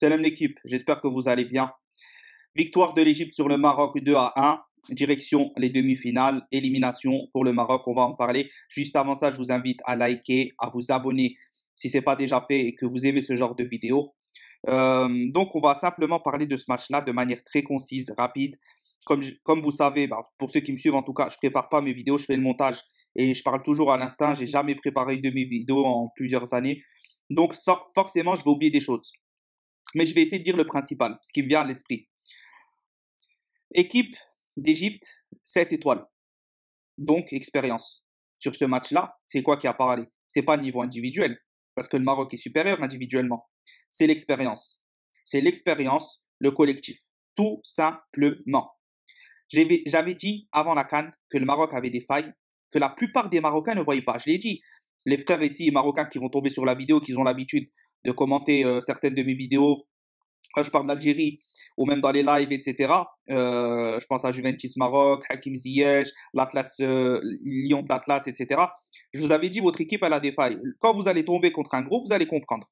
Salam l'équipe, j'espère que vous allez bien. Victoire de l'Égypte sur le Maroc 2-1, direction les demi-finales, élimination pour le Maroc, on va en parler. Juste avant ça, je vous invite à liker, à vous abonner si ce n'est pas déjà fait et que vous aimez ce genre de vidéos. Donc on va simplement parler de ce match-là de manière très concise, rapide. Comme vous savez, pour ceux qui me suivent en tout cas, je ne prépare pas mes vidéos, je fais le montage et je parle toujours à l'instinct. J'ai jamais préparé de mes vidéos en plusieurs années. Donc forcément, je vais oublier des choses. Mais je vais essayer de dire le principal, ce qui me vient à l'esprit. Équipe d'Égypte, 7 étoiles. Donc, expérience. Sur ce match-là, c'est quoi qui a parlé? C'est pas le niveau individuel, parce que le Maroc est supérieur individuellement. C'est l'expérience. C'est l'expérience, le collectif. Tout simplement. J'avais dit avant la CAN que le Maroc avait des failles, que la plupart des Marocains ne voyaient pas. Je l'ai dit. Les frères ici, marocains qui vont tomber sur la vidéo, qui ont l'habitude de commenter certaines de mes vidéos, quand je parle d'Algérie, ou même dans les lives, etc. Je pense à Juventus Maroc, Hakim Ziyech, l'Atlas, Lyon de l'Atlas, etc. Je vous avais dit, votre équipe, elle a des failles. Quand vous allez tomber contre un gros, vous allez comprendre.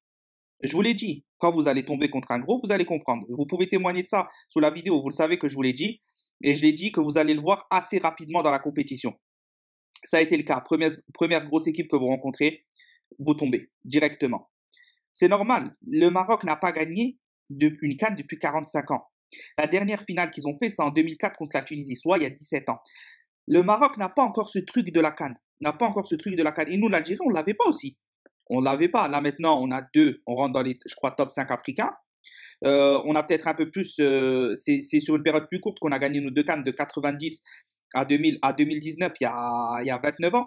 Je vous l'ai dit, quand vous allez tomber contre un gros, vous allez comprendre. Vous pouvez témoigner de ça sous la vidéo, vous le savez que je vous l'ai dit. Et je l'ai dit que vous allez le voir assez rapidement dans la compétition. Ça a été le cas. Première grosse équipe que vous rencontrez, vous tombez directement. C'est normal. Le Maroc n'a pas gagné une CAN depuis 45 ans. La dernière finale qu'ils ont fait, c'est en 2004 contre la Tunisie, soit il y a 17 ans. Le Maroc n'a pas encore ce truc de la CAN. N'a pas encore ce truc de la CAN. Et nous, l'Algérie, on ne l'avait pas aussi. On ne l'avait pas. Là, maintenant, on a deux. On rentre dans les, je crois, top 5 africains. On a peut-être un peu plus. C'est sur une période plus courte qu'on a gagné nos deux CAN de 90 à 2019, il y a 29 ans.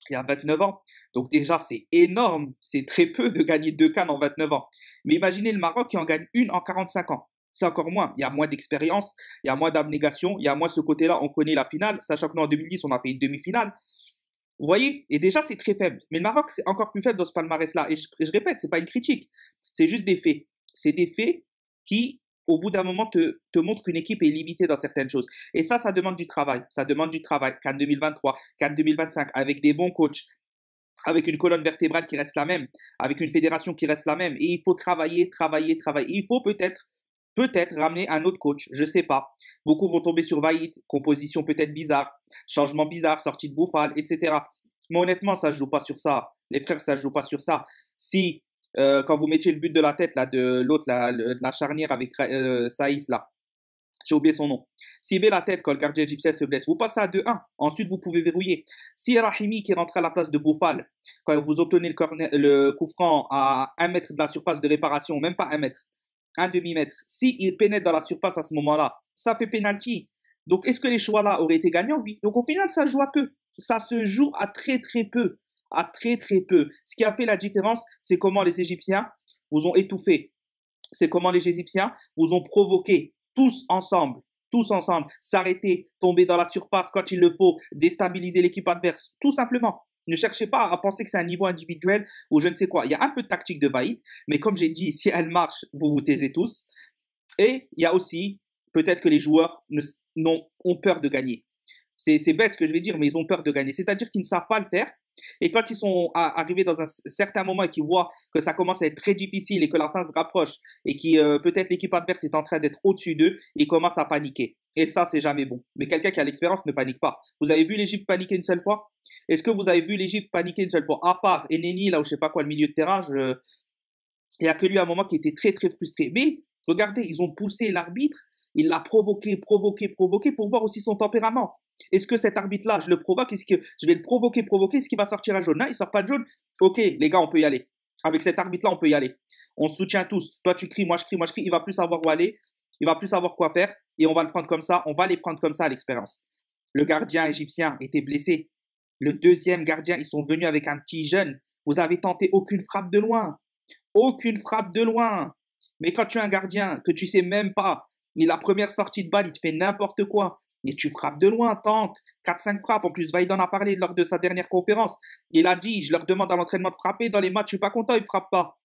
Il y a 29 ans. Donc déjà, c'est énorme. C'est très peu de gagner deux CAN en 29 ans. Mais imaginez le Maroc qui en gagne une en 45 ans. C'est encore moins. Il y a moins d'expérience, il y a moins d'abnégation, il y a moins ce côté-là. On connaît la finale, sachant que nous, en 2010, on a fait une demi-finale. Vous voyez? Et déjà, c'est très faible. Mais le Maroc, c'est encore plus faible dans ce palmarès-là. Et je répète, c'est pas une critique. C'est juste des faits. C'est des faits qui, au bout d'un moment, te montrent qu'une équipe est limitée dans certaines choses. Et ça demande du travail. Ça demande du travail. CAN 2023, CAN 2025, avec des bons coachs, avec une colonne vertébrale qui reste la même, avec une fédération qui reste la même. Et il faut travailler, travailler, travailler. Il faut peut-être ramener un autre coach, je sais pas. Beaucoup vont tomber sur Vaïd, composition peut-être bizarre, changement bizarre, sortie de Bouffal, etc. Mais honnêtement, ça ne joue pas sur ça. Les frères, ça ne joue pas sur ça. Si, quand vous mettiez le but de la tête, là, de l'autre, la charnière avec Saïs, là, j'ai oublié son nom. Si la tête quand le gardien égyptien se blesse, vous passez à 2-1. Ensuite, vous pouvez verrouiller. Si Rahimi qui rentre à la place de Bouffal, quand vous obtenez le coup franc à 1 mètre de la surface de réparation, même pas 1 mètre, un demi-mètre, s'il pénètre dans la surface à ce moment-là, ça fait penalty. Donc, est-ce que les choix-là auraient été gagnants? Oui. Donc, au final, ça joue à peu. Ça se joue à très, très peu. À très, très peu. Ce qui a fait la différence, c'est comment les Égyptiens vous ont étouffé. C'est comment les Égyptiens vous ont provoqué tous ensemble, s'arrêter, tomber dans la surface quand il le faut, déstabiliser l'équipe adverse, tout simplement. Ne cherchez pas à penser que c'est un niveau individuel ou je ne sais quoi. Il y a un peu de tactique de Vaïd, mais comme j'ai dit, si elle marche, vous vous taisez tous. Et il y a aussi, peut-être que les joueurs ont peur de gagner. C'est bête ce que je vais dire, mais ils ont peur de gagner. C'est-à-dire qu'ils ne savent pas le faire. Et quand ils sont arrivés dans un certain moment et qu'ils voient que ça commence à être très difficile et que la fin se rapproche et que peut-être l'équipe adverse est en train d'être au-dessus d'eux, ils commencent à paniquer. Et ça, c'est jamais bon. Mais quelqu'un qui a l'expérience ne panique pas. Vous avez vu l'Égypte paniquer une seule fois? Est-ce que vous avez vu l'Égypte paniquer une seule fois? À part Eneni, là où je sais pas quoi, le milieu de terrain, il n'y a que lui à un moment qui était très très frustré. Mais regardez, ils ont poussé l'arbitre, il l'a provoqué pour voir aussi son tempérament. Est-ce que cet arbitre-là, je le provoque, est-ce que je vais le provoquer, est-ce qu'il va sortir un jaune? Non, il sort pas de jaune. Ok, les gars, on peut y aller. Avec cet arbitre-là, on peut y aller. On se soutient tous. Toi, tu cries, moi je crie, il va plus savoir où aller, il va plus savoir quoi faire, et on va le prendre comme ça, on va les prendre comme ça à l'expérience. Le gardien égyptien était blessé. Le deuxième gardien, ils sont venus avec un petit jeune. Vous avez tenté aucune frappe de loin. Aucune frappe de loin. Mais quand tu es un gardien, que tu sais même pas, ni la première sortie de balle, il te fait n'importe quoi. Et tu frappes de loin, tente. 4-5 frappes. En plus, Vaïd en a parlé lors de sa dernière conférence. Il a dit, je leur demande à l'entraînement de frapper. Dans les matchs, je suis pas content, ils frappent pas.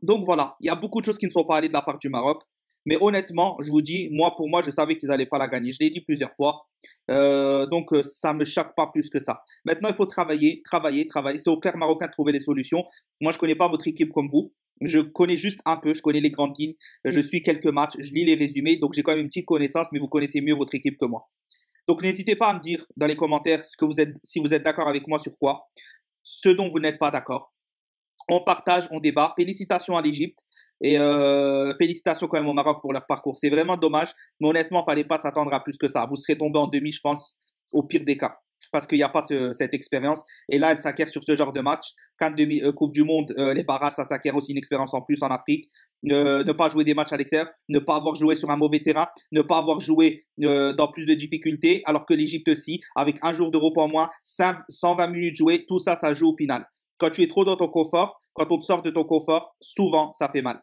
Donc voilà, il y a beaucoup de choses qui ne sont pas allées de la part du Maroc. Mais honnêtement, je vous dis, moi, pour moi, je savais qu'ils n'allaient pas la gagner. Je l'ai dit plusieurs fois. Donc, ça me choque pas plus que ça. Maintenant, il faut travailler. C'est aux frères marocains de trouver des solutions. Moi, je connais pas votre équipe comme vous. Je connais juste un peu, je connais les grandes lignes, je suis quelques matchs, je lis les résumés, donc j'ai quand même une petite connaissance, mais vous connaissez mieux votre équipe que moi. Donc n'hésitez pas à me dire dans les commentaires si vous êtes d'accord avec moi sur quoi, ce dont vous n'êtes pas d'accord. On partage, on débat. Félicitations à l'Égypte et félicitations quand même au Maroc pour leur parcours. C'est vraiment dommage, mais honnêtement, fallait pas s'attendre à plus que ça. Vous serez tombé en demi, je pense, au pire des cas, parce qu'il n'y a pas cette expérience. Et là, elle s'acquiert sur ce genre de match. Quand demi Coupe du Monde, les barrages, ça s'acquiert aussi une expérience en plus en Afrique. Ne pas jouer des matchs à l'extérieur, ne pas avoir joué sur un mauvais terrain, ne pas avoir joué dans plus de difficultés, alors que l'Égypte aussi, avec un jour de repos en moins, 120 minutes jouées, tout ça, ça joue au final. Quand tu es trop dans ton confort, quand on te sort de ton confort, souvent, ça fait mal.